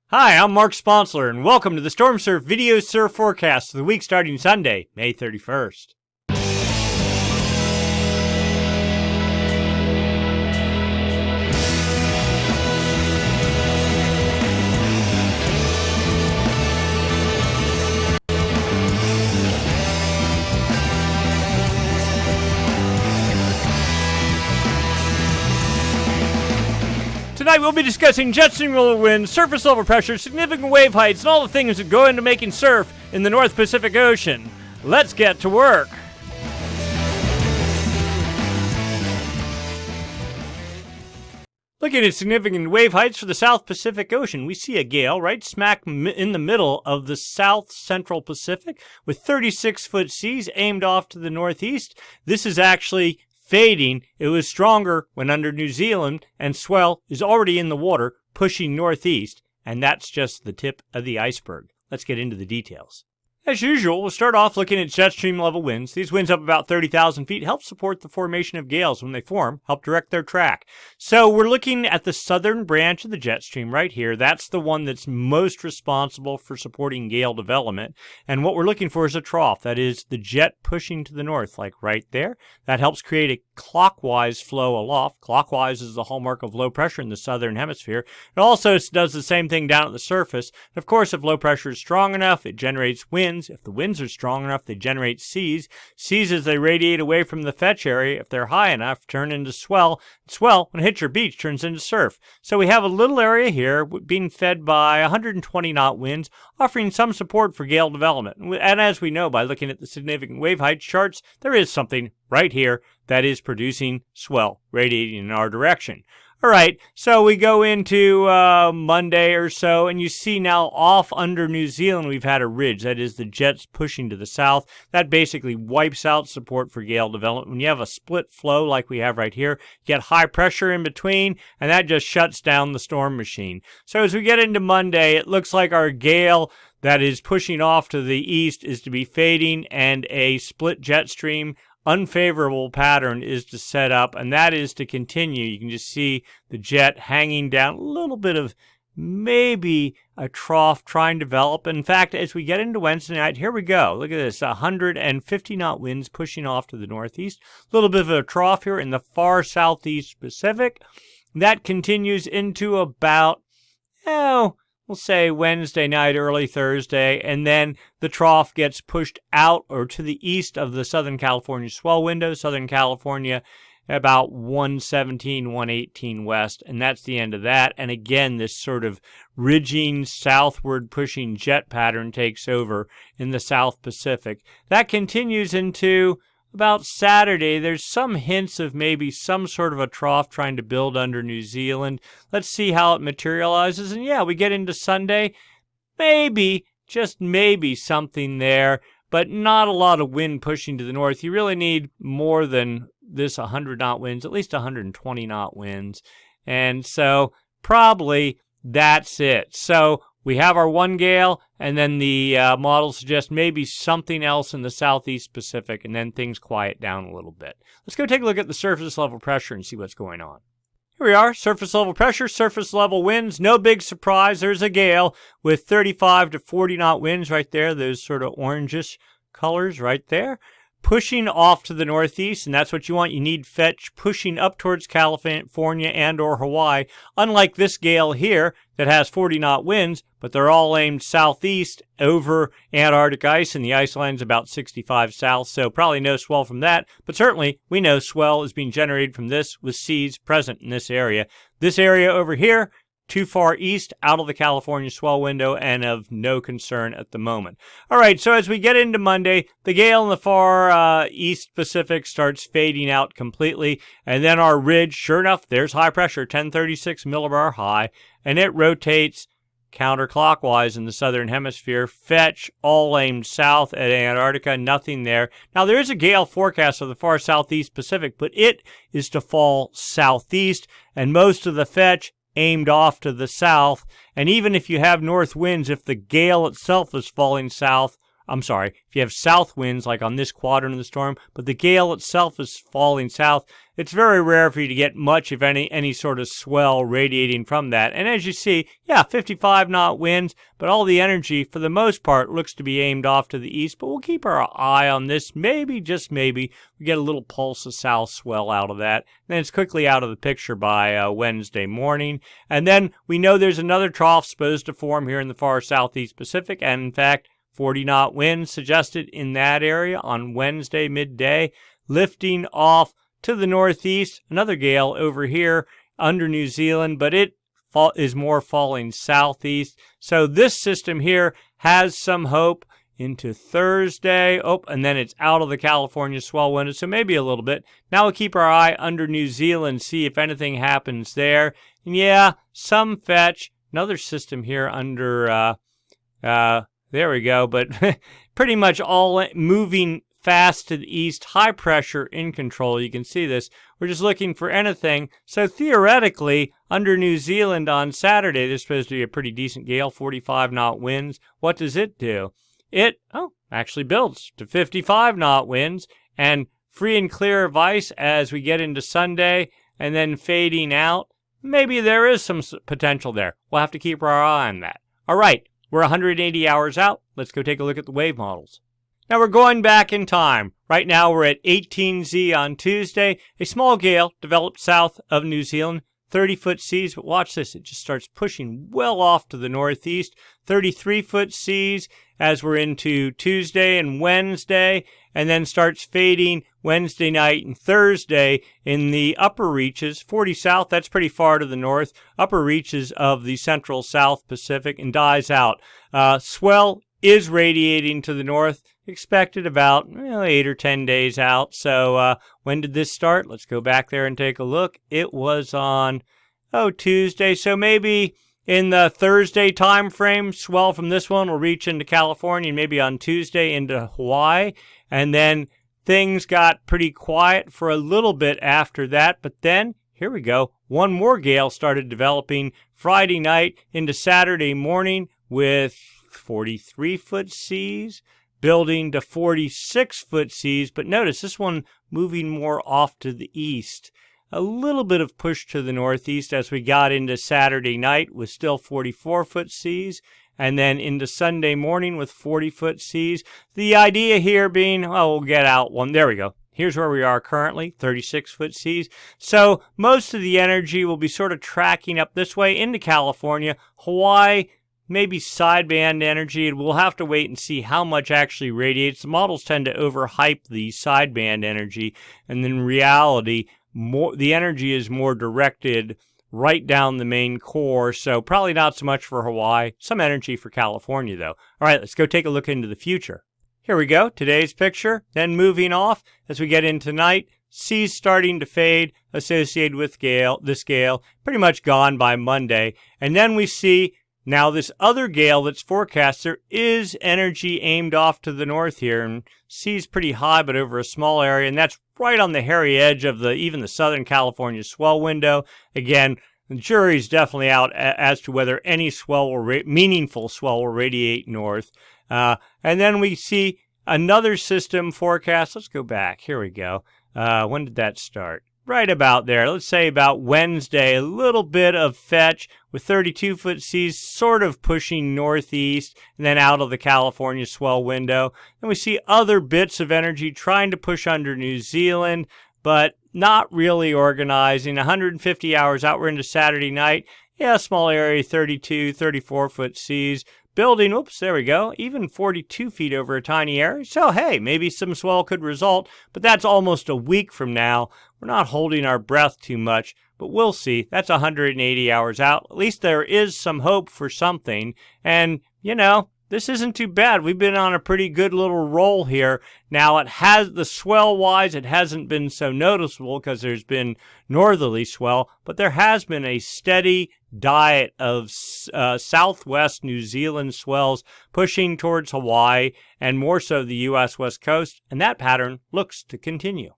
Hi, I'm Mark Sponsler, and welcome to the Stormsurf Video Surf Forecast for the week starting Sunday, May 31st. Tonight we'll be discussing jet stream level winds, surface level pressure, significant wave heights, and all the things that go into making surf in the North Pacific Ocean. Let's get to work. Looking at significant wave heights for the South Pacific Ocean, we see a gale right smack in the middle of the South Central Pacific with 36-foot seas aimed off to the northeast. This is actually fading. It was stronger when under New Zealand, and swell is already in the water pushing northeast, and that's just the tip of the iceberg. Let's get into the details. As usual, we'll start off looking at jet stream level winds. These winds up about 30,000 feet help support the formation of gales when they form, help direct their track. So we're looking at the southern branch of the jet stream right here. That's the one that's most responsible for supporting gale development. And what we're looking for is a trough. That is the jet pushing to the north, like right there. That helps create a clockwise flow aloft. Clockwise is the hallmark of low pressure in the southern hemisphere. It also does the same thing down at the surface. Of course, if low pressure is strong enough, it generates wind. If the winds are strong enough, they generate seas. Seas, as they radiate away from the fetch area, if they're high enough, turn into swell. Swell, when it hits your beach, turns into surf. So we have a little area here being fed by 120 knot winds, offering some support for gale development. And as we know by looking at the significant wave height charts, there is something right here that is producing swell radiating in our direction. All right, so we go into Monday or so, and you see now off under New Zealand, we've had a ridge. That is the jets pushing to the south. That basically wipes out support for gale development. When you have a split flow like we have right here, you get high pressure in between, and that just shuts down the storm machine. So as we get into Monday, it looks like our gale that is pushing off to the east is to be fading, and a split jet stream unfavorable pattern is to set up, and that is to continue. You can just see the jet hanging down, a little bit of maybe a trough trying to develop. In fact, as we get into Wednesday night, here we go. Look at this, 150 knot winds pushing off to the northeast. A little bit of a trough here in the far southeast Pacific. That continues into about, we'll say Wednesday night, early Thursday, and then the trough gets pushed out or to the east of the Southern California swell window. Southern California about 117, 118 west, and that's the end of that. And again, this sort of ridging, southward pushing jet pattern takes over in the South Pacific. That continues into about Saturday. There's some hints of maybe some sort of a trough trying to build under New Zealand. Let's see how it materializes. And yeah, we get into Sunday. Maybe, just maybe something there, but not a lot of wind pushing to the north. You really need more than this 100 knot winds, at least 120 knot winds. And so probably that's it. So we have our one gale, and then the model suggests maybe something else in the southeast Pacific, and then things quiet down a little bit. Let's go take a look at the surface level pressure and see what's going on. Here we are, surface level pressure, surface level winds. No big surprise, there's a gale with 35 to 40 knot winds right there, those sort of orangish colors right there, pushing off to the northeast, and that's what you want. You need fetch pushing up towards California and or Hawaii, unlike this gale here that has 40 knot winds, but they're all aimed southeast over Antarctic ice, and the ice line's about 65 south, so probably no swell from that, but certainly we know swell is being generated from this with seas present in this area. This area over here, too far east, out of the California swell window, and of no concern at the moment. All right, so as we get into Monday, the gale in the far east Pacific starts fading out completely, and then our ridge, sure enough, there's high pressure, 1036 millibar high, and it rotates counterclockwise in the southern hemisphere. Fetch all aimed south at Antarctica, nothing there. Now, there is a gale forecast of the far southeast Pacific, but it is to fall southeast, and most of the fetch aimed off to the south. And even if you have north winds, if the gale itself is falling south, I'm sorry, if you have south winds like on this quadrant of the storm, but the gale itself is falling south, it's very rare for you to get much, if any sort of swell radiating from that. And as you see, yeah, 55 knot winds, but all the energy, for the most part, looks to be aimed off to the east. But we'll keep our eye on this. Maybe, just maybe, we get a little pulse of south swell out of that. And then it's quickly out of the picture by Wednesday morning. And then we know there's another trough supposed to form here in the far southeast Pacific. And in fact, 40 knot winds suggested in that area on Wednesday midday, lifting off to the northeast. Another gale over here under New Zealand, but it is more falling southeast. So this system here has some hope into Thursday. Oh, and then it's out of the California swell window, so maybe a little bit. Now we'll keep our eye under New Zealand, see if anything happens there. And yeah, some fetch. Another system here under there we go, but pretty much all moving fast to the east, high pressure in control. You can see this. We're just looking for anything. So theoretically, under New Zealand on Saturday, there's supposed to be a pretty decent gale, 45 knot winds. What does it do? It, actually builds to 55 knot winds and free and clear of ice as we get into Sunday and then fading out. Maybe there is some potential there. We'll have to keep our eye on that. All right. We're 180 hours out. Let's go take a look at the wave models. Now we're going back in time. Right now we're at 18Z on Tuesday. A small gale developed south of New Zealand, 30-foot seas, but watch this. It just starts pushing well off to the northeast, 33-foot seas as we're into Tuesday and Wednesday, and then starts fading Wednesday night and Thursday in the upper reaches, 40 south, that's pretty far to the north, upper reaches of the central South Pacific, and dies out. Swell is radiating to the north, expected about 8 or 10 days out. So when did this start? Let's go back there and take a look. It was on, Tuesday, so maybe in the Thursday time frame, swell from this one will reach into California, and maybe on Tuesday into Hawaii, and then things got pretty quiet for a little bit after that, but then, here we go, one more gale started developing Friday night into Saturday morning with 43-foot seas, building to 46-foot seas, but notice this one moving more off to the east. A little bit of push to the northeast as we got into Saturday night with still 44-foot seas, and then into Sunday morning with 40-foot seas. The idea here being, we'll get out one. There we go. Here's where we are currently, 36-foot seas. So most of the energy will be sort of tracking up this way into California. Hawaii, maybe sideband energy, and we'll have to wait and see how much actually radiates. The models tend to overhype the sideband energy, and in reality, the energy is more directed right down the main core, so probably not so much for Hawaii. Some energy for California, though. All right, let's go take a look into the future. Here we go, today's picture. Then moving off as we get into night, seas starting to fade associated with this gale, pretty much gone by Monday. And then we see now this other gale that's forecast. There is energy aimed off to the north here, and seas pretty high, but over a small area, and that's right on the hairy edge of even the Southern California swell window. Again, the jury's definitely out as to whether any swell meaningful swell will radiate north. And then we see another system forecast. Let's go back. Here we go. When did that start? Right about there. Let's say about Wednesday, a little bit of fetch with 32-foot seas sort of pushing northeast and then out of the California swell window. Then we see other bits of energy trying to push under New Zealand, but not really organizing. 150 hours out, we're into Saturday night. Yeah, small area, 32, 34-foot seas. Building, oops, there we go, even 42 feet over a tiny area. So, hey, maybe some swell could result, but that's almost a week from now. We're not holding our breath too much, but we'll see. That's 180 hours out. At least there is some hope for something. And, this isn't too bad. We've been on a pretty good little roll here. Now, the swell-wise, it hasn't been so noticeable because there's been northerly swell, but there has been a steady diet of southwest New Zealand swells pushing towards Hawaii and more so the U.S. West Coast, and that pattern looks to continue.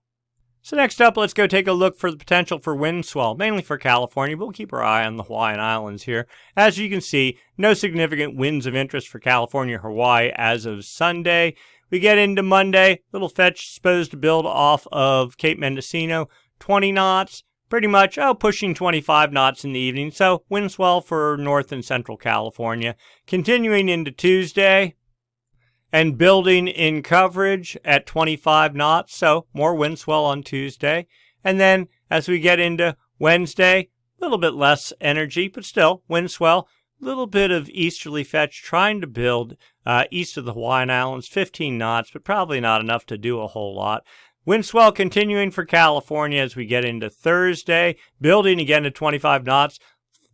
So next up, let's go take a look for the potential for wind swell, mainly for California, but we'll keep our eye on the Hawaiian Islands here. As you can see, no significant winds of interest for California, Hawaii as of Sunday. We get into Monday, little fetch supposed to build off of Cape Mendocino, 20 knots, pretty much pushing 25 knots in the evening, so wind swell for North and Central California. Continuing into Tuesday, and building in coverage at 25 knots, so more wind swell on Tuesday. And then as we get into Wednesday, a little bit less energy, but still wind swell, a little bit of easterly fetch trying to build east of the Hawaiian Islands, 15 knots, but probably not enough to do a whole lot. Wind swell continuing for California as we get into Thursday, building again to 25 knots.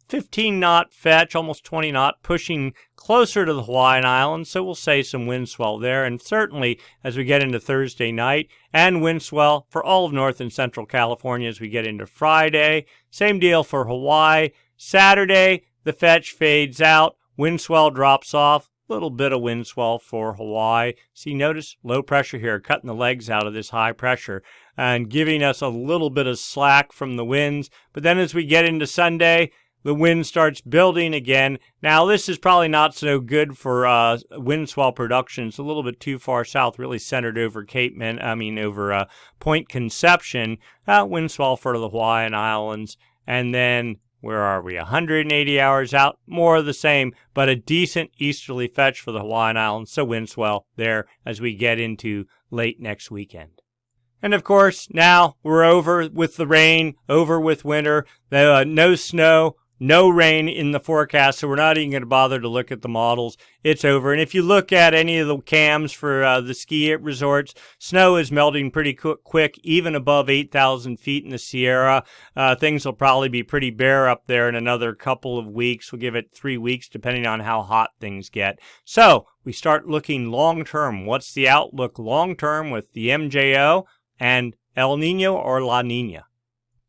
15 knot fetch, almost 20 knot, pushing closer to the Hawaiian Islands, so we'll say some wind swell there. And certainly as we get into Thursday night, and wind swell for all of North and Central California as we get into Friday. Same deal for Hawaii. Saturday, the fetch fades out, wind swell drops off, little bit of wind swell for Hawaii. See, notice low pressure here, cutting the legs out of this high pressure and giving us a little bit of slack from the winds. But then as we get into Sunday, the wind starts building again. Now, this is probably not so good for wind swell production. It's a little bit too far south, really centered over over Point Conception. Wind swell for the Hawaiian Islands. And then, where are we? 180 hours out, more of the same, but a decent easterly fetch for the Hawaiian Islands. So wind swell there as we get into late next weekend. And of course, now we're over with the rain, over with winter, no snow, no rain in the forecast, so we're not even going to bother to look at the models. It's over. And if you look at any of the cams for the ski resorts, snow is melting pretty quick, even above 8,000 feet in the Sierra. Things will probably be pretty bare up there in another couple of weeks. We'll give it 3 weeks, depending on how hot things get. So we start looking long-term. What's the outlook long-term with the MJO and El Nino or La Nina?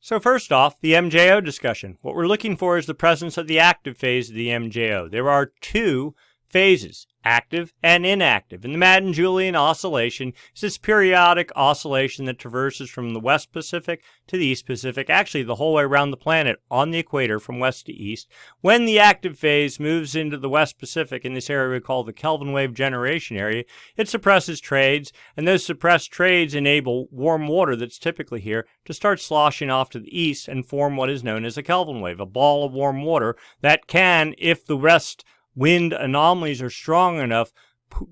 So first off, the MJO discussion. What we're looking for is the presence of the active phase of the MJO. There are two phases, active and inactive. And the Madden-Julian oscillation is this periodic oscillation that traverses from the West Pacific to the East Pacific, actually the whole way around the planet on the equator from west to east. When the active phase moves into the West Pacific, in this area we call the Kelvin wave generation area, it suppresses trades, and those suppressed trades enable warm water that's typically here to start sloshing off to the east and form what is known as a Kelvin wave, a ball of warm water that can, if the west wind anomalies are strong enough,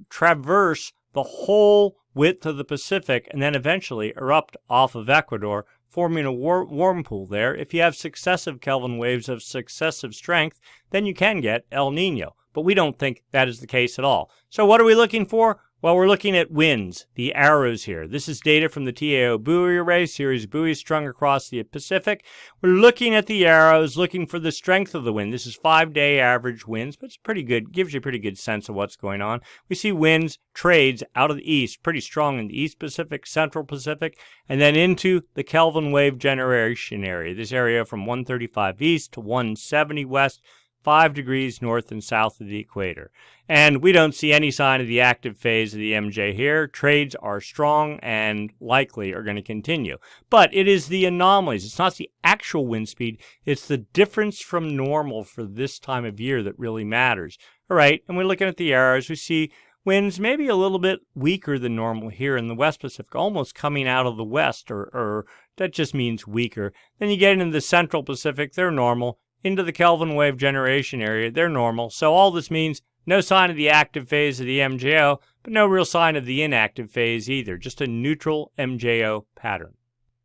traverse the whole width of the Pacific and then eventually erupt off of Ecuador, forming a warm pool there. If you have successive Kelvin waves of successive strength, then you can get El Nino. But we don't think that is the case at all. So what are we looking for? Well, we're looking at winds, the arrows here. This is data from the TAO buoy array, series of buoys strung across the Pacific. We're looking at the arrows, looking for the strength of the wind. This is 5-day average winds, but it's pretty good, gives you a pretty good sense of what's going on. We see winds, trades out of the east, pretty strong in the East Pacific, Central Pacific, and then into the Kelvin wave generation area. This area from 135 east to 170 west, 5 degrees north and south of the equator. And we don't see any sign of the active phase of the MJ here. Trades are strong and likely are going to continue. But it is the anomalies. It's not the actual wind speed. It's the difference from normal for this time of year that really matters. All right, and we're looking at the arrows. We see winds maybe a little bit weaker than normal here in the West Pacific, almost coming out of the west, or that just means weaker. Then you get into the Central Pacific, they're normal. Into the Kelvin wave generation area, they're normal. So all this means no sign of the active phase of the MJO, but no real sign of the inactive phase either, just a neutral MJO pattern.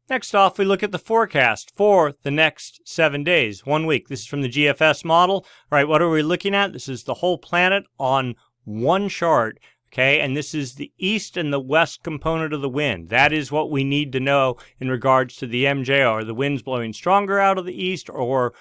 Next off, we look at the forecast for the next 7 days, 1 week. This is from the GFS model. All right, what are we looking at? This is the whole planet on one chart. Okay, and this is the east and the west component of the wind. That is what we need to know in regards to the MJO. Are the winds blowing stronger out of the east or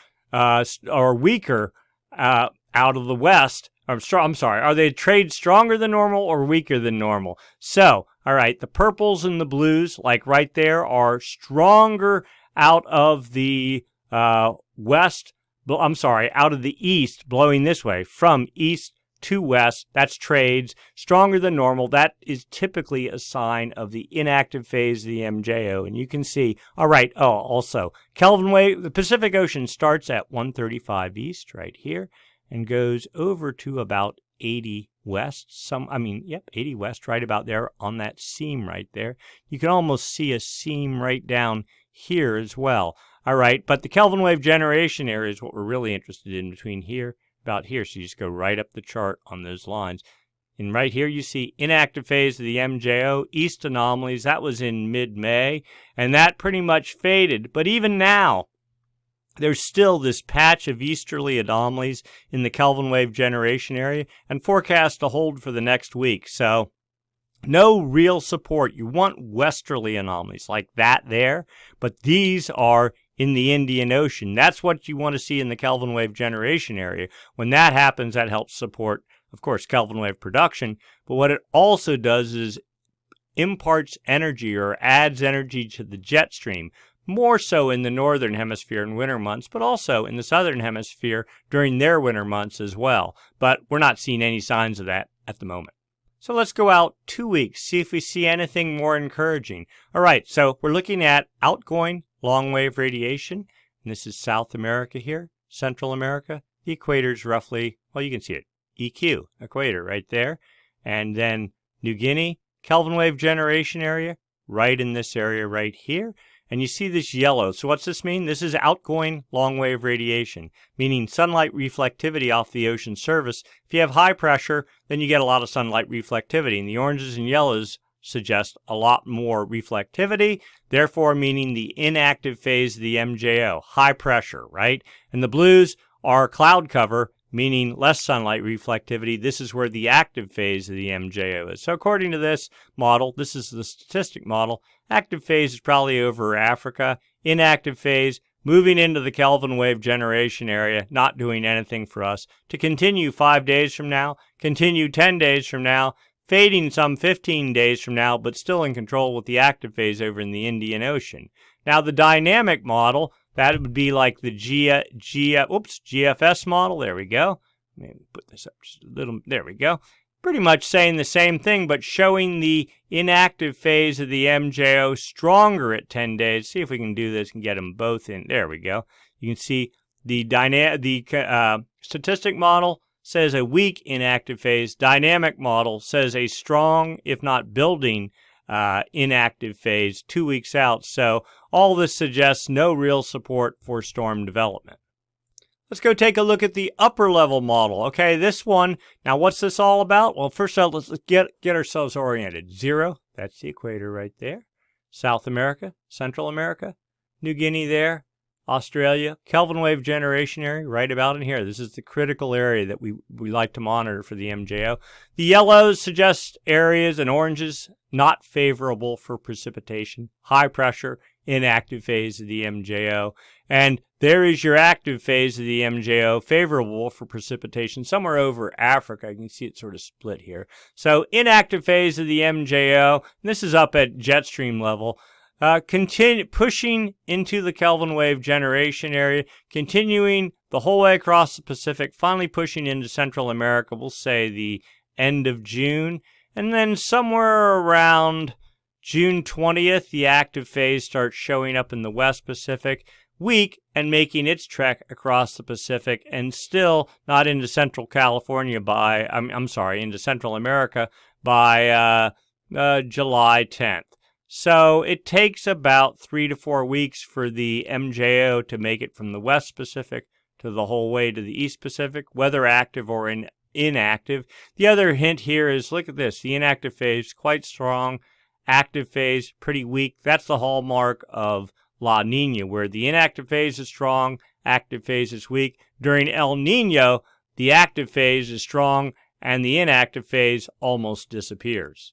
weaker out of the west? Are they trade stronger than normal or weaker than normal? So, all right, the purples and the blues, like right there, are stronger out of the out of the east, blowing this way, from east to west. That's trades. Stronger than normal. That is typically a sign of the inactive phase of the MJO. And you can see, all right, also, Kelvin wave, the Pacific Ocean starts at 135 east right here and goes over to about 80 west. 80 west, right about there on that seam right there. You can almost see a seam right down here as well. All right, but the Kelvin wave generation area is what we're really interested in between here, about here. So you just go right up the chart on those lines. And right here you see inactive phase of the MJO, east anomalies. That was in mid-May, and that pretty much faded. But even now, there's still this patch of easterly anomalies in the Kelvin wave generation area and forecast to hold for the next week. So no real support. You want westerly anomalies like that there, but these are in the Indian Ocean. That's what you want to see in the Kelvin wave generation area. When that happens, that helps support, of course, Kelvin wave production. But what it also does is imparts energy or adds energy to the jet stream, more so in the northern hemisphere in winter months, but also in the southern hemisphere during their winter months as well. But we're not seeing any signs of that at the moment. So let's go out 2 weeks, see if we see anything more encouraging. All right, so we're looking at outgoing long wave radiation, and this is South America here, Central America. The equator is roughly, well, you can see it, EQ, equator right there. And then New Guinea, Kelvin wave generation area, right in this area right here. And you see this yellow. So what's this mean? This is outgoing long wave radiation, meaning sunlight reflectivity off the ocean surface. If you have high pressure, then you get a lot of sunlight reflectivity. And the oranges and yellows suggest a lot more reflectivity, therefore meaning the inactive phase of the MJO, high pressure, right? And the blues are cloud cover, meaning less sunlight reflectivity. This is where the active phase of the MJO is. So according to this model, this is the statistic model, active phase is probably over Africa, inactive phase moving into the Kelvin wave generation area, not doing anything for us, to continue 5 days from now, continue 10 days from now, fading some 15 days from now, but still in control with the active phase over in the Indian Ocean. Now, the dynamic model, that would be like the GFS model. There we go. Maybe put this up just a little. There we go. Pretty much saying the same thing, but showing the inactive phase of the MJO stronger at 10 days. See if we can do this and get them both in. There we go. You can see the statistic model says a weak inactive phase. Dynamic model says a strong, if not building, inactive phase 2 weeks out. So all this suggests no real support for storm development. Let's go take a look at the upper level model. Okay, this one, now what's this all about? Well, first of all, let's get ourselves oriented. 0, that's the equator right there. South America, Central America, New Guinea there, Australia, Kelvin wave generation area right about in here. This is the critical area that we like to monitor for the MJO. The yellows suggest areas and oranges not favorable for precipitation. High pressure, inactive phase of the MJO. And there is your active phase of the MJO, favorable for precipitation, somewhere over Africa. You can see it sort of split here. So inactive phase of the MJO, and this is up at jet stream level, continue pushing into the Kelvin wave generation area, continuing the whole way across the Pacific, finally pushing into Central America, we'll say the end of June, and then somewhere around June 20th, the active phase starts showing up in the West Pacific, weak and making its trek across the Pacific, and still not into Central California by, into Central America by July 10th. So it takes about 3 to 4 weeks for the MJO to make it from the West Pacific to the whole way to the East Pacific, whether active or inactive. The other hint here is, look at this, the inactive phase, quite strong, active phase, pretty weak. That's the hallmark of La Nina, where the inactive phase is strong, active phase is weak. During El Nino, the active phase is strong, and the inactive phase almost disappears.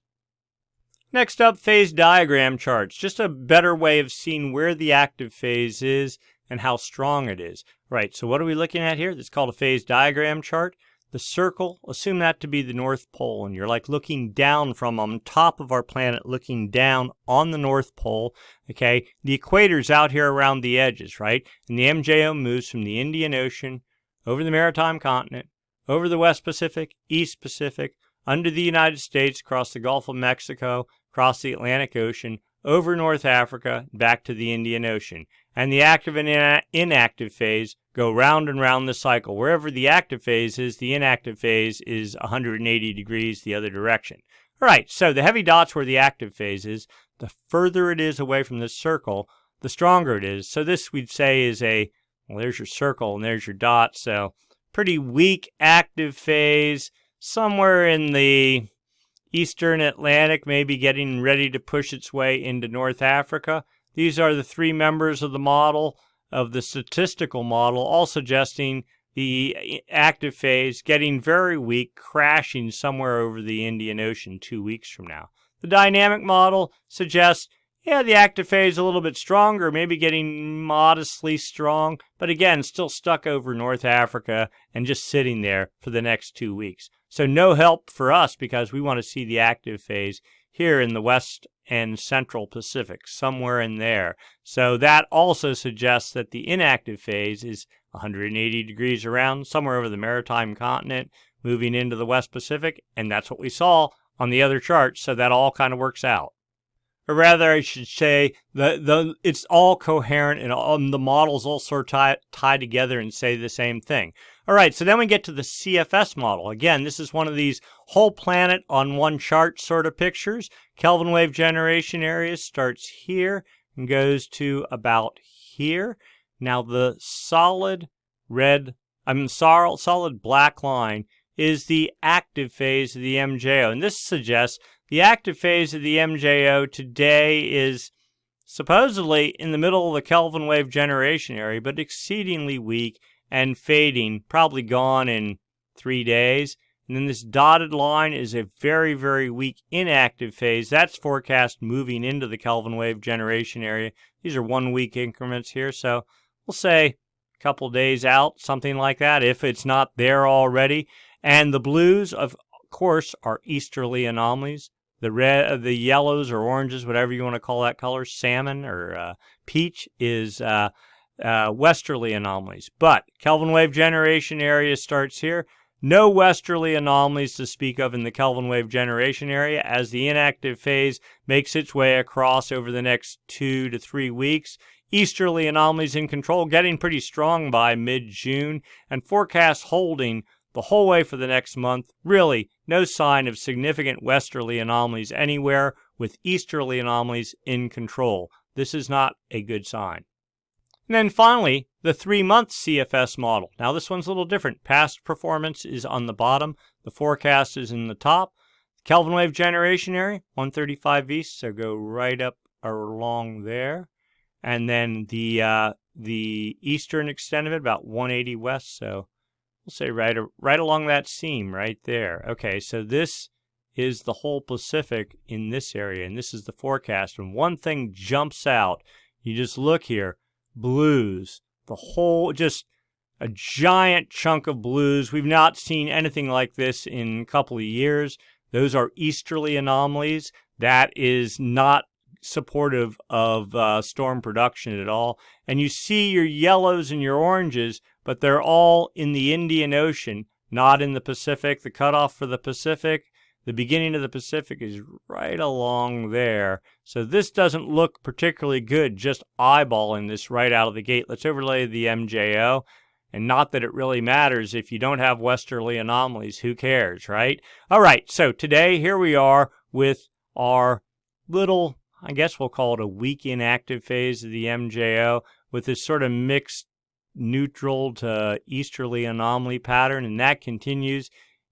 Next up, phase diagram charts. Just a better way of seeing where the active phase is and how strong it is. Right, so what are we looking at here? It's called a phase diagram chart. The circle, assume that to be the North Pole, and you're like looking down from on top of our planet, looking down on the North Pole, okay? The equator's out here around the edges, right? And the MJO moves from the Indian Ocean over the Maritime Continent, over the West Pacific, East Pacific, under the United States, across the Gulf of Mexico, across the Atlantic Ocean, over North Africa, back to the Indian Ocean. And the active and inactive phase go round and round the cycle. Wherever the active phase is, the inactive phase is 180 degrees the other direction. All right, so the heavy dots where the active phase is, the further it is away from this circle, the stronger it is. So this we'd say is well, there's your circle and there's your dot. So pretty weak active phase, somewhere in the Eastern Atlantic, maybe getting ready to push its way into North Africa. These are the three members of the model, of the statistical model, all suggesting the active phase getting very weak, crashing somewhere over the Indian Ocean 2 weeks from now. The dynamic model suggests, the active phase a little bit stronger, maybe getting modestly strong, but again, still stuck over North Africa and just sitting there for the next 2 weeks. So no help for us because we want to see the active phase here in the West and Central Pacific, somewhere in there. So that also suggests that the inactive phase is 180 degrees around, somewhere over the maritime continent, moving into the West Pacific, and that's what we saw on the other chart, so that all kind of works out. Or rather, I should say, it's all coherent and the models all sort of tie together and say the same thing. All right, so then we get to the CFS model. Again, this is one of these whole planet on one chart sort of pictures. Kelvin wave generation area starts here and goes to about here. Now the solid black line is the active phase of the MJO, and this suggests the active phase of the MJO today is supposedly in the middle of the Kelvin wave generation area, but exceedingly weak and fading, probably gone in 3 days. And then this dotted line is a very, very weak inactive phase. That's forecast moving into the Kelvin wave generation area. These are 1 week increments here, so we'll say a couple days out, something like that, if it's not there already. And the blues, of course, are easterly anomalies. The yellows or oranges, whatever you want to call that color, salmon or peach, is westerly anomalies. But Kelvin wave generation area starts here. No westerly anomalies to speak of in the Kelvin wave generation area as the inactive phase makes its way across over the next 2 to 3 weeks. Easterly anomalies in control, getting pretty strong by mid-June, and forecasts holding the whole way for the next month. Really, no sign of significant westerly anomalies anywhere, with easterly anomalies in control. This is not a good sign. And then finally, the 3-month CFS model. Now this one's a little different. Past performance is on the bottom. The forecast is in the top. Kelvin wave generation area, 135 east, so go right up along there. And then the eastern extent of it, about 180 west, so we'll say right along that seam right there. Okay, so this is the whole Pacific in this area, and this is the forecast. And one thing jumps out. You just look here, blues, the whole, just a giant chunk of blues. We've not seen anything like this in a couple of years. Those are easterly anomalies. That is not supportive of storm production at all. And you see your yellows and your oranges, but they're all in the Indian Ocean, not in the Pacific. The cutoff for the Pacific, the beginning of the Pacific, is right along there. So this doesn't look particularly good, just eyeballing this right out of the gate. Let's overlay the MJO. And not that it really matters if you don't have westerly anomalies. Who cares, right? All right, so today here we are with our little, I guess we'll call it a weak inactive phase of the MJO, with this sort of mixed neutral to easterly anomaly pattern, and that continues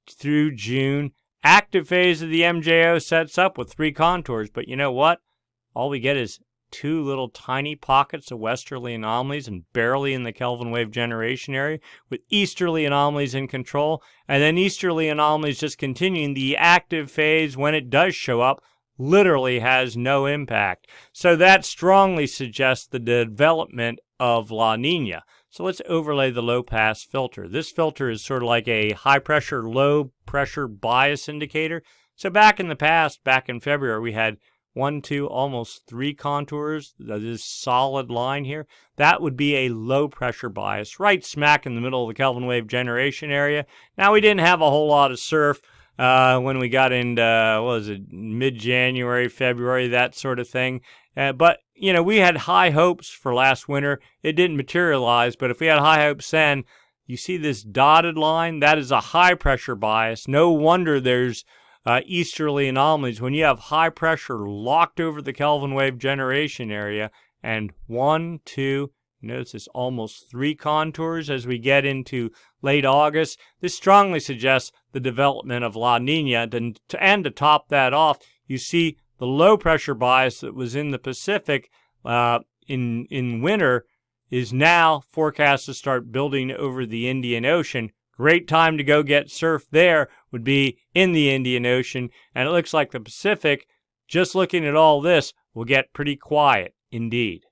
through June. Active phase of the MJO sets up with 3 contours, but you know what? All we get is 2 little tiny pockets of westerly anomalies and barely in the Kelvin wave generation area, with easterly anomalies in control, and then easterly anomalies just continuing. The active phase, when it does show up, literally has no impact. So that strongly suggests the development of La Nina. So let's overlay the low pass filter. This filter is sort of like a high pressure, low pressure bias indicator. So back in the past, back in February, we had 1, 2, almost 3 contours, this solid line here, that would be a low pressure bias, right smack in the middle of the Kelvin wave generation area. Now, we didn't have a whole lot of surf when we got into, what was it, mid-January, February, that sort of thing. But, you know, we had high hopes for last winter. It didn't materialize, but if we had high hopes then, you see this dotted line? That is a high pressure bias. No wonder there's easterly anomalies when you have high pressure locked over the Kelvin wave generation area. And 1, 2, notice it's almost 3 contours as we get into late August. This strongly suggests the development of La Nina. And to top that off, you see the low pressure bias that was in the Pacific in winter is now forecast to start building over the Indian Ocean. Great time to go get surf there would be in the Indian Ocean, and it looks like the Pacific, just looking at all this, will get pretty quiet indeed.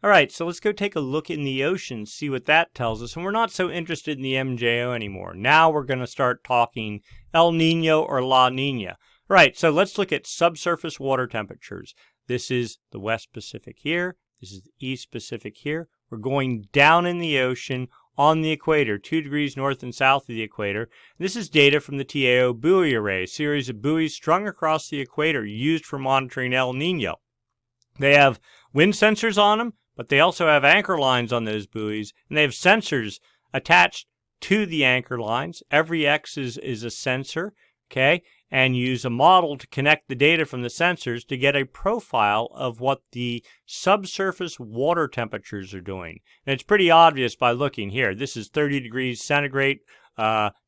All right, so let's go take a look in the ocean, see what that tells us, and we're not so interested in the MJO anymore. Now we're going to start talking El Nino or La Nina. All right, so let's look at subsurface water temperatures. This is the West Pacific here. This is the East Pacific here. We're going down in the ocean on the equator, 2 degrees north and south of the equator. This is data from the TAO buoy array, a series of buoys strung across the equator used for monitoring El Nino. They have wind sensors on them, but they also have anchor lines on those buoys, and they have sensors attached to the anchor lines. Every X is a sensor, okay? And use a model to connect the data from the sensors to get a profile of what the subsurface water temperatures are doing. And it's pretty obvious by looking here. This is 30 degrees centigrade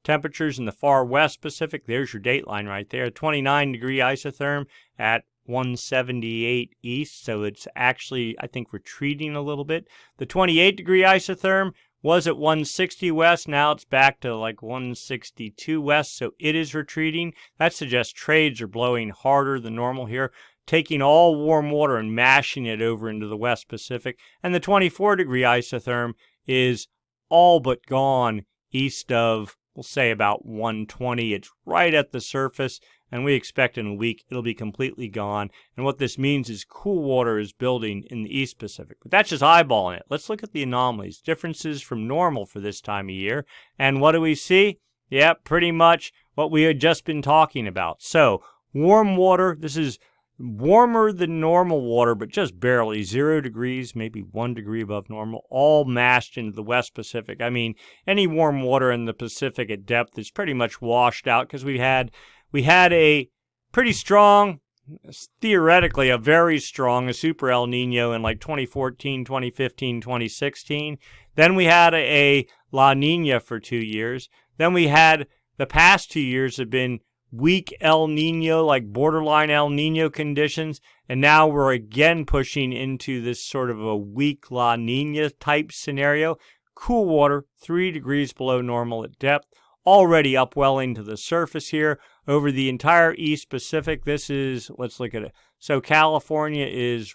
temperatures in the far West Pacific. There's your date line right there. 29 degree isotherm at 178 east, so it's actually, I think, retreating a little bit. The 28 degree isotherm was at 160 west. Now it's back to like 162 west, so it is retreating. That suggests trades are blowing harder than normal here, taking all warm water and mashing it over into the West Pacific. And the 24 degree isotherm is all but gone east of, we'll say, about 120. It's right at the surface, and we expect in a week it'll be completely gone. And what this means is cool water is building in the East Pacific. But that's just eyeballing it. Let's look at the anomalies, differences from normal for this time of year. And what do we see? Yeah, pretty much what we had just been talking about. So, warm water, this is warmer than normal water, but just barely, 0 degrees, maybe 1 degree above normal, all mashed into the West Pacific. I mean, any warm water in the Pacific at depth is pretty much washed out because we had a pretty strong, theoretically a very strong, a super El Nino in like 2014, 2015, 2016. Then we had a La Nina for 2 years. Then we had, the past 2 years have been weak El Nino, like borderline El Nino conditions. And now we're again pushing into this sort of a weak La Nina type scenario. Cool water, 3 degrees below normal at depth, already upwelling to the surface here over the entire East Pacific. This is, let's look at it. So California is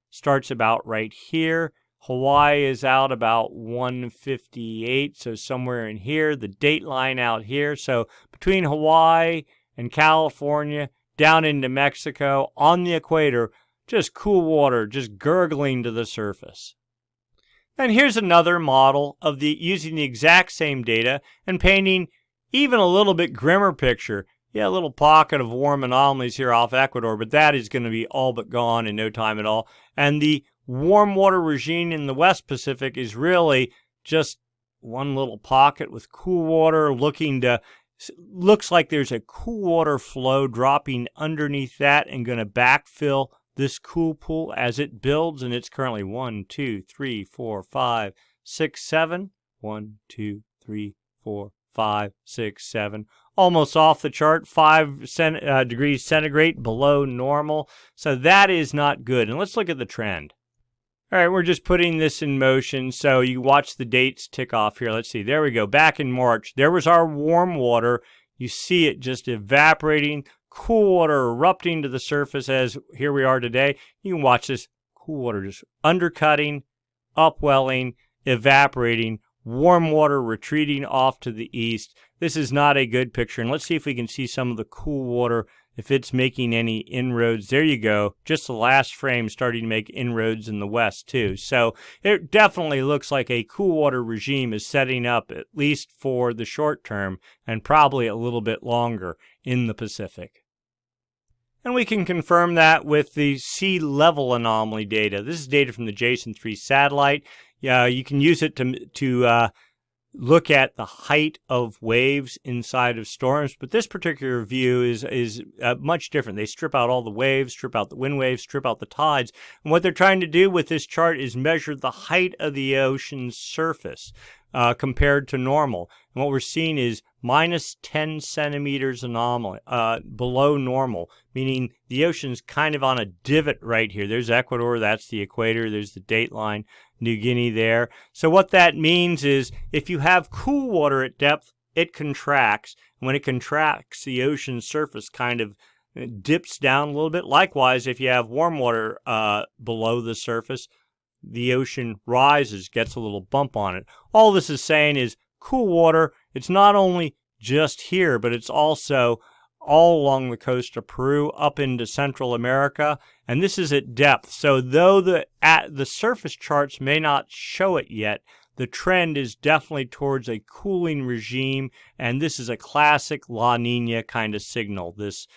starts about right here. Hawaii is out about 158, so somewhere in here. The date line out here. So between Hawaii and California, down into Mexico, on the equator, just cool water, just gurgling to the surface. And here's another model of using the exact same data and painting even a little bit grimmer picture. Yeah, a little pocket of warm anomalies here off Ecuador, but that is going to be all but gone in no time at all. And the warm water regime in the West Pacific is really just one little pocket with cool water looks like there's a cool water flow dropping underneath that and going to backfill this cool pool as it builds, and it's currently 1, 2, 3, 4, 5, 6, 7. 1, 2, 3, 4, 5, 6, 7. Almost off the chart, 5 degrees centigrade below normal. So that is not good. And let's look at the trend. All right, we're just putting this in motion. So you watch the dates tick off here. Let's see. There we go. Back in March, there was our warm water. You see it just evaporating. Cool water erupting to the surface as here we are today. You can watch this cool water just undercutting, upwelling, evaporating, warm water retreating off to the east. This is not a good picture. And let's see if we can see some of the cool water if it's making any inroads. There you go. Just the last frame starting to make inroads in the west too. So it definitely looks like a cool water regime is setting up, at least for the short term, and probably a little bit longer in the Pacific. And we can confirm that with the sea level anomaly data. This is data from the Jason 3 satellite. You can use it to look at the height of waves inside of storms, but this particular view is much different. They strip out all the waves, strip out the wind waves, strip out the tides, and what they're trying to do with this chart is measure the height of the ocean's surface compared to normal. And what we're seeing is minus 10 centimeters anomaly below normal, meaning the ocean's kind of on a divot right here. There's Ecuador, that's the equator, there's the dateline, New Guinea there. So what that means is if you have cool water at depth, it contracts. When it contracts, the ocean's surface kind of dips down a little bit. Likewise, if you have warm water below the surface, the ocean rises, gets a little bump on it. All this is saying is cool water, it's not only just here, but it's also all along the coast of Peru up into Central America, and this is at depth. So though the surface charts may not show it yet, the trend is definitely towards a cooling regime, and this is a classic La Nina kind of signal, this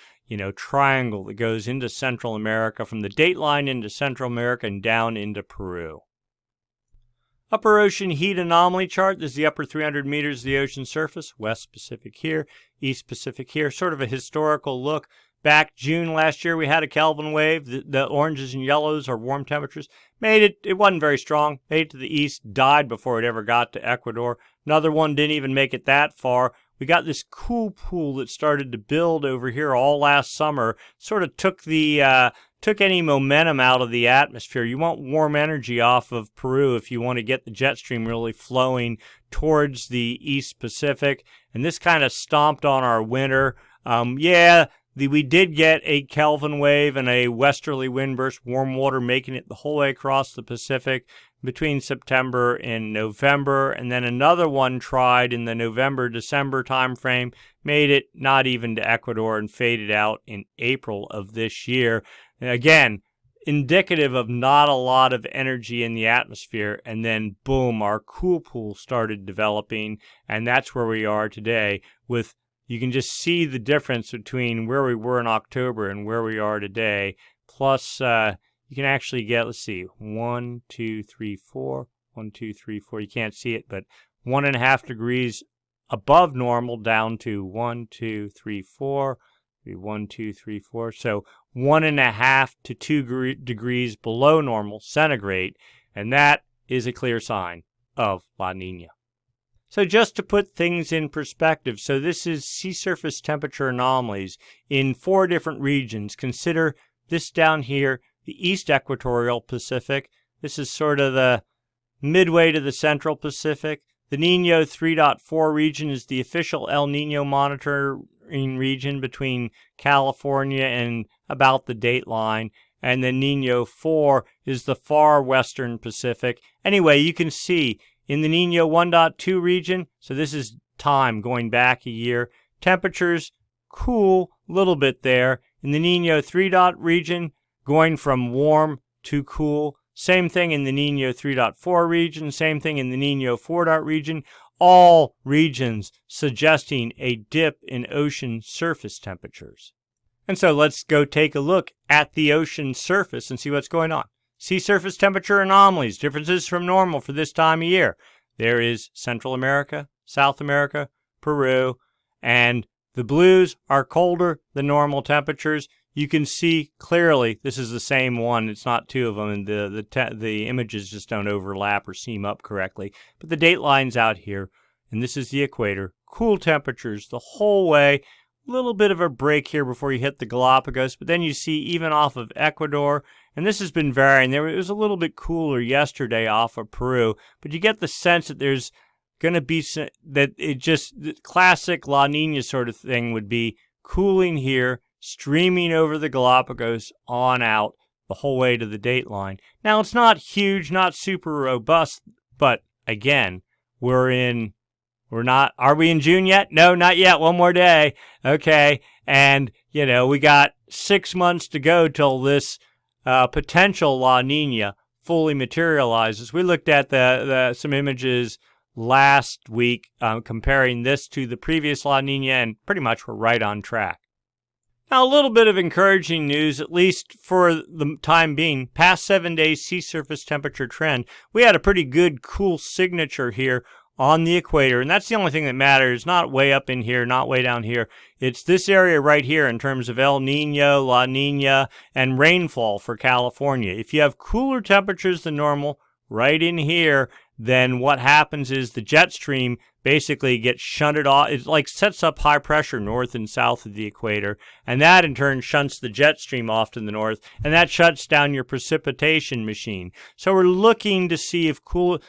triangle that goes into Central America, from the dateline into Central America and down into Peru. Upper ocean heat anomaly chart. This is the upper 300 meters of the ocean surface. West Pacific here, East Pacific here. Sort of a historical look. Back June last year, we had a Kelvin wave. The oranges and yellows are warm temperatures. It wasn't very strong. Made it to the east, died before it ever got to Ecuador. Another one didn't even make it that far. We got this cool pool that started to build over here all last summer. Sort of took any momentum out of the atmosphere. You want warm energy off of Peru if you want to get the jet stream really flowing towards the East Pacific. And this kind of stomped on our winter. We did get a Kelvin wave and a westerly wind burst, warm water making it the whole way across the Pacific between September and November. And then another one tried in the November-December timeframe, made it not even to Ecuador and faded out in April of this year. Again, indicative of not a lot of energy in the atmosphere, and then boom, our cool pool started developing, and that's where we are today. You can just see the difference between where we were in October and where we are today. Plus, you can actually get, let's see, 1, 2, 3, 4, 1, 2, 3, 4. You can't see it, but 1.5 degrees above normal down to 1, 2, 3, 4. 1, 2, 3, 4. So 1.5 to 2 degrees below normal centigrade, and that is a clear sign of La Nina. So just to put things in perspective, so this is sea surface temperature anomalies in 4 different regions. Consider this down here, the East Equatorial Pacific. This is sort of the midway to the Central Pacific. The Nino 3.4 region is the official El Nino monitoring region between California and about the dateline. And the Nino 4 is the far western Pacific. Anyway, you can see in the Nino 1.2 region, so this is time going back a year, temperatures cool a little bit there. In the Nino 3. region, going from warm to cool. Same thing in the Nino 3.4 region, same thing in the Nino 4. region. All regions suggesting a dip in ocean surface temperatures. And so let's go take a look at the ocean surface and see what's going on. Sea surface temperature anomalies, differences from normal for this time of year. There is Central America, South America, Peru, and the blues are colder than normal temperatures. You can see clearly this is the same one. It's not 2 of them, and the images just don't overlap or seam up correctly. But the date line's out here, and this is the equator. Cool temperatures the whole way. A little bit of a break here before you hit the Galapagos, but then you see even off of Ecuador, and this has been varying. It was a little bit cooler yesterday off of Peru, but you get the sense that there's going to be the classic La Nina sort of thing would be cooling here, streaming over the Galapagos on out the whole way to the dateline. Now, it's not huge, not super robust, but again, are we in June yet? No, not yet. One more day. Okay. And, we got 6 months to go till this potential La Nina fully materializes. We looked at some images last week comparing this to the previous La Nina, and pretty much we're right on track. Now, a little bit of encouraging news, at least for the time being. Past 7 days sea surface temperature trend, we had a pretty good cool signature here on the equator, and that's the only thing that matters. Not way up in here, not way down here. It's this area right here in terms of El Nino, La Nina, and rainfall for California. If you have cooler temperatures than normal right in here, then what happens is the jet stream basically gets shunted off. It like sets up high pressure north and south of the equator, and that in turn shunts the jet stream off to the north, and that shuts down your precipitation machine. So we're looking to see if cooler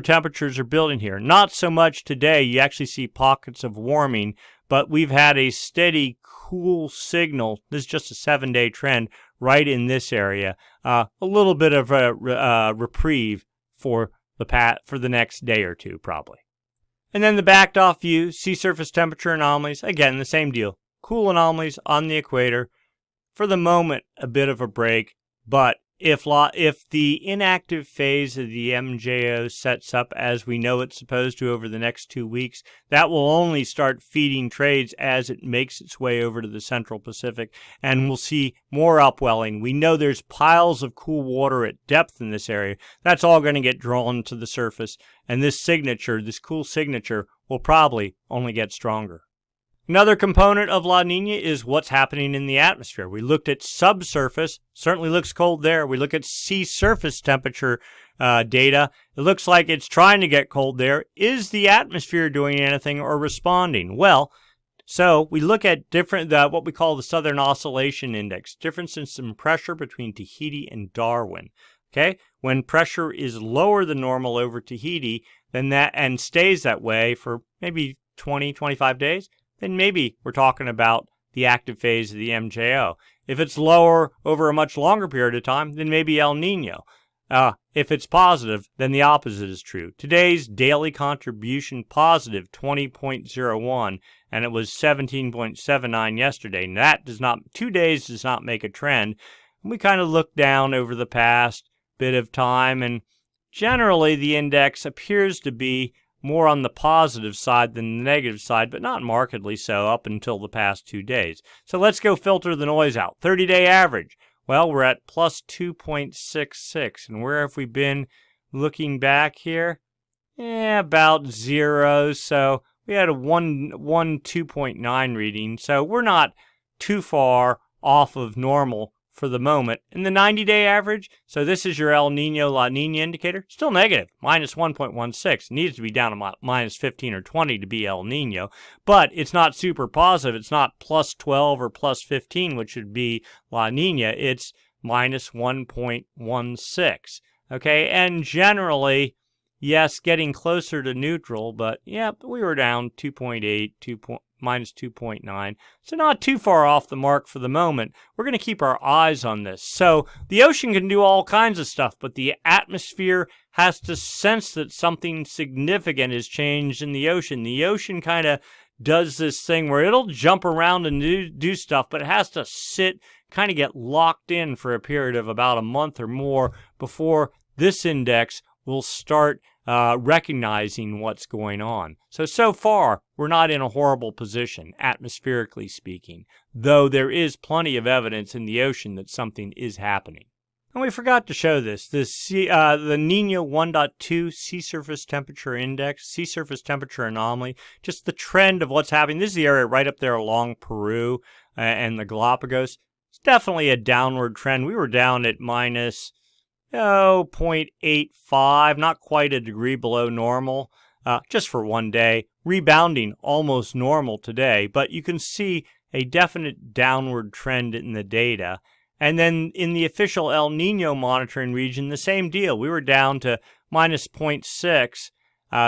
temperatures are building here. Not so much today. You actually see pockets of warming, but we've had a steady cool signal. This is just a 7-day trend right in this area. A little bit of a reprieve for the next day or two, probably. And then the backed off view, sea surface temperature anomalies. Again, the same deal. Cool anomalies on the equator. For the moment, a bit of a break, but if the inactive phase of the MJO sets up as we know it's supposed to over the next 2 weeks, that will only start feeding trades as it makes its way over to the Central Pacific, and we'll see more upwelling. We know there's piles of cool water at depth in this area. That's all going to get drawn to the surface, and this cool signature, will probably only get stronger. Another component of La Nina is what's happening in the atmosphere. We looked at subsurface, certainly looks cold there. We look at sea surface temperature data. It looks like it's trying to get cold there. Is the atmosphere doing anything or responding? Well, so we look at what we call the Southern Oscillation Index, difference in some pressure between Tahiti and Darwin. Okay, when pressure is lower than normal over Tahiti, then and stays that way for maybe 20, 25 days, then maybe we're talking about the active phase of the MJO. If it's lower over a much longer period of time, then maybe El Nino. If it's positive, then the opposite is true. Today's daily contribution positive 20.01, and it was 17.79 yesterday. And that 2 days does not make a trend. And we kind of look down over the past bit of time, and generally the index appears to be more on the positive side than the negative side, but not markedly so up until the past 2 days. So let's go filter the noise out. 30-day average. Well, we're at plus 2.66. And where have we been looking back here? About 0. So we had a 2.9 reading. So we're not too far off of normal for the moment. In the 90-day average, so this is your El Nino La Nina indicator, still negative, minus 1.16. It needs to be down to minus 15 or 20 to be El Nino, but it's not super positive. It's not plus 12 or plus 15, which would be La Nina. It's minus 1.16. Okay, and generally, yes, getting closer to neutral, but yeah, we were down 2.8, minus 2.9. So not too far off the mark for the moment. We're going to keep our eyes on this. So the ocean can do all kinds of stuff, but the atmosphere has to sense that something significant has changed in the ocean. The ocean kind of does this thing where it'll jump around and do stuff, but it has to sit, kind of get locked in for a period of about a month or more before this index will start recognizing what's going on. So far, we're not in a horrible position, atmospherically speaking, though there is plenty of evidence in the ocean that something is happening. And we forgot to show this. The Nino 1.2 Sea Surface Temperature Index, Sea Surface Temperature Anomaly, just the trend of what's happening. This is the area right up there along Peru and the Galapagos. It's definitely a downward trend. We were down at minus 0.85, not quite a degree below normal, just for 1 day, rebounding almost normal today, but you can see a definite downward trend in the data. And then in the official El Nino monitoring region, the same deal. We were down to minus 0.6.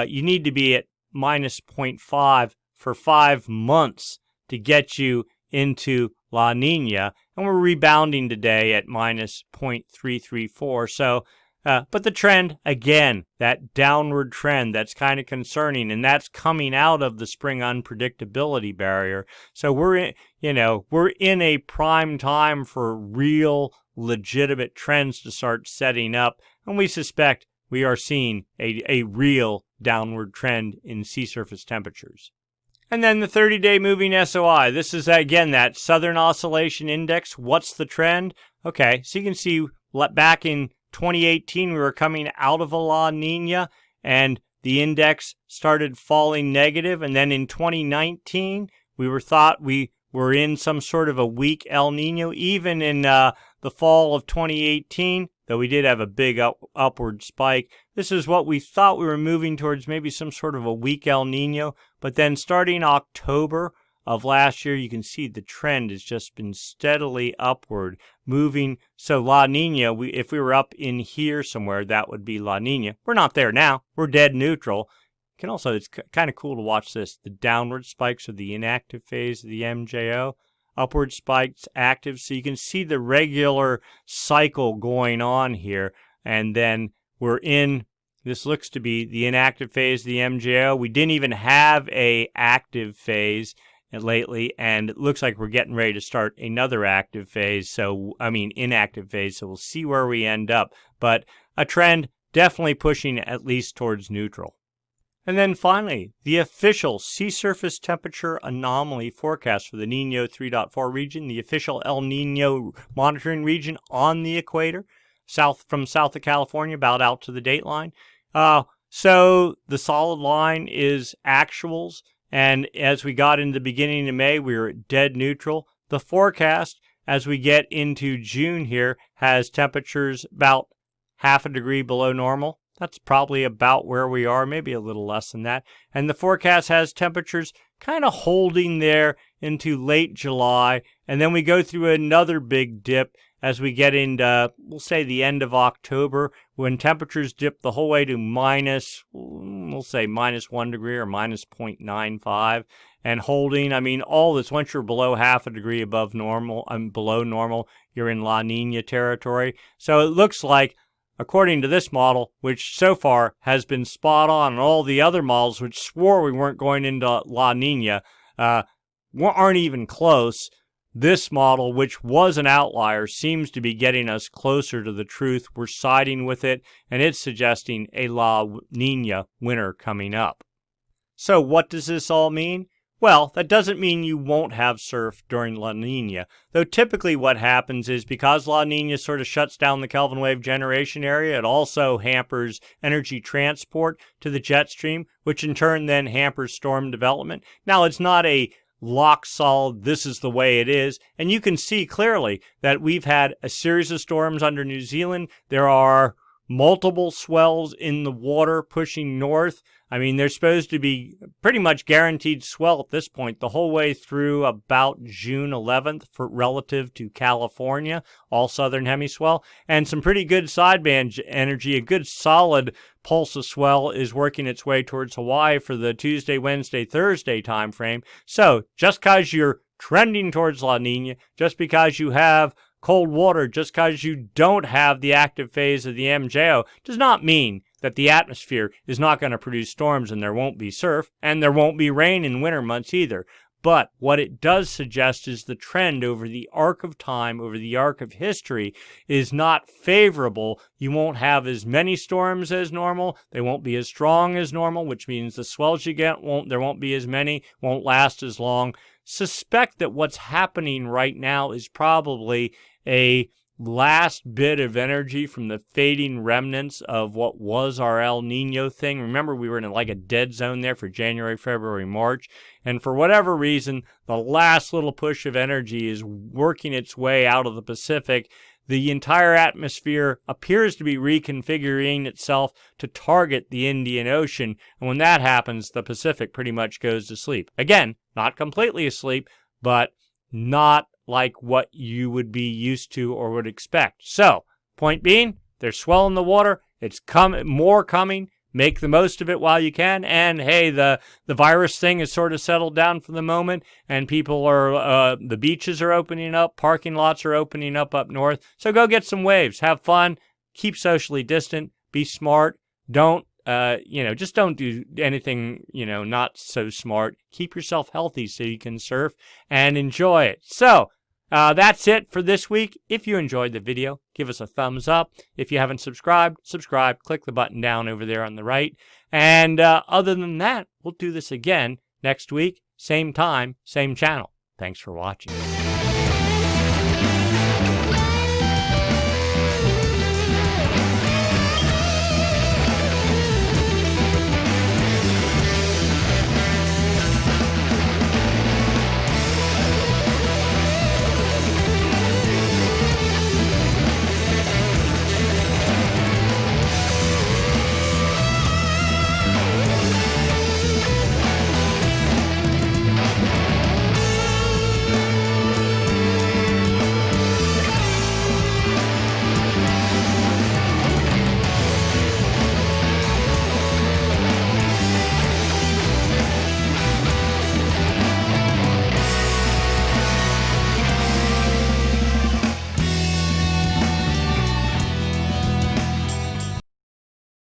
You need to be at minus 0.5 for 5 months to get you into La Nina, and we're rebounding today at minus 0.334. So But the trend, again, that downward trend, that's kind of concerning, and that's coming out of the spring unpredictability barrier. So we're in a prime time for real, legitimate trends to start setting up, and we suspect we are seeing a real downward trend in sea surface temperatures. And then the 30-day moving SOI. This is, again, that Southern Oscillation Index. What's the trend? Okay, so you can see back in 2018, we were coming out of a La Nina, and the index started falling negative. And then in 2019, we thought we were in some sort of a weak El Nino. Even in the fall of 2018, though we did have a big upward spike, this is what we thought we were moving towards, maybe some sort of a weak El Nino. But then starting October of last year, you can see the trend has just been steadily upward, moving. So La Nina, if we were up in here somewhere, that would be La Nina. We're not there now. We're dead neutral. It's kind of cool to watch this. The downward spikes of the inactive phase of the MJO, upward spikes active. So you can see the regular cycle going on here. And then we're in, this looks to be the inactive phase of the MJO. We didn't even have a active phase lately, and it looks like we're getting ready to start another inactive phase. So we'll see where we end up. But a trend definitely pushing at least towards neutral. And then finally, the official sea surface temperature anomaly forecast for the Nino 3.4 region, the official El Nino monitoring region on the equator, from south of California, about out to the date line. So the solid line is actuals. And as we got into the beginning of May, we were dead neutral. The forecast, as we get into June here, has temperatures about half a degree below normal. That's probably about where we are, maybe a little less than that. And the forecast has temperatures kind of holding there into late July. And then we go through another big dip as we get into, we'll say, the end of October, when temperatures dip the whole way to minus 1 degree or minus 0.95, and holding. All this, once you're below half a degree below normal, you're in La Nina territory. So it looks like, according to this model, which so far has been spot on, and all the other models which swore we weren't going into La Nina aren't even close. This model, which was an outlier, seems to be getting us closer to the truth. We're siding with it, and it's suggesting a La Nina winter coming up. So what does this all mean? Well, that doesn't mean you won't have surf during La Nina, though typically what happens is, because La Nina sort of shuts down the Kelvin wave generation area, it also hampers energy transport to the jet stream, which in turn then hampers storm development. Now, it's not a lock solid, this is the way it is, and you can see clearly that we've had a series of storms under New Zealand. There are multiple swells in the water pushing north. They're supposed to be pretty much guaranteed swell at this point the whole way through about June 11th relative to California, all southern hemiswell, and some pretty good sideband energy. A good solid pulse of swell is working its way towards Hawaii for the Tuesday, Wednesday, Thursday time frame. So just because you're trending towards La Nina, just because you have cold water, just because you don't have the active phase of the MJO, does not mean that the atmosphere is not going to produce storms and there won't be surf, and there won't be rain in winter months either. But what it does suggest is the trend over the arc of time, over the arc of history, is not favorable. You won't have as many storms as normal. They won't be as strong as normal, which means the swells you get there won't be as many, won't last as long. Suspect that what's happening right now is probably a last bit of energy from the fading remnants of what was our El Nino thing. Remember, we were in like a dead zone there for January, February, March. And for whatever reason, the last little push of energy is working its way out of the Pacific. The entire atmosphere appears to be reconfiguring itself to target the Indian Ocean. And when that happens, the Pacific pretty much goes to sleep. Again, not completely asleep, but not like what you would be used to or would expect. So, point being, there's swell in the water. It's more coming. Make the most of it while you can. And hey, the virus thing is sort of settled down for the moment, and people are, the beaches are opening up, parking lots are opening up north. So go get some waves, have fun, keep socially distant, be smart, don't, just don't do anything, not so smart. Keep yourself healthy so you can surf and enjoy it. So, that's it for this week. If you enjoyed the video, give us a thumbs up. If you haven't subscribed, subscribe. Click the button down over there on the right. And other than that, we'll do this again next week. Same time, same channel. Thanks for watching.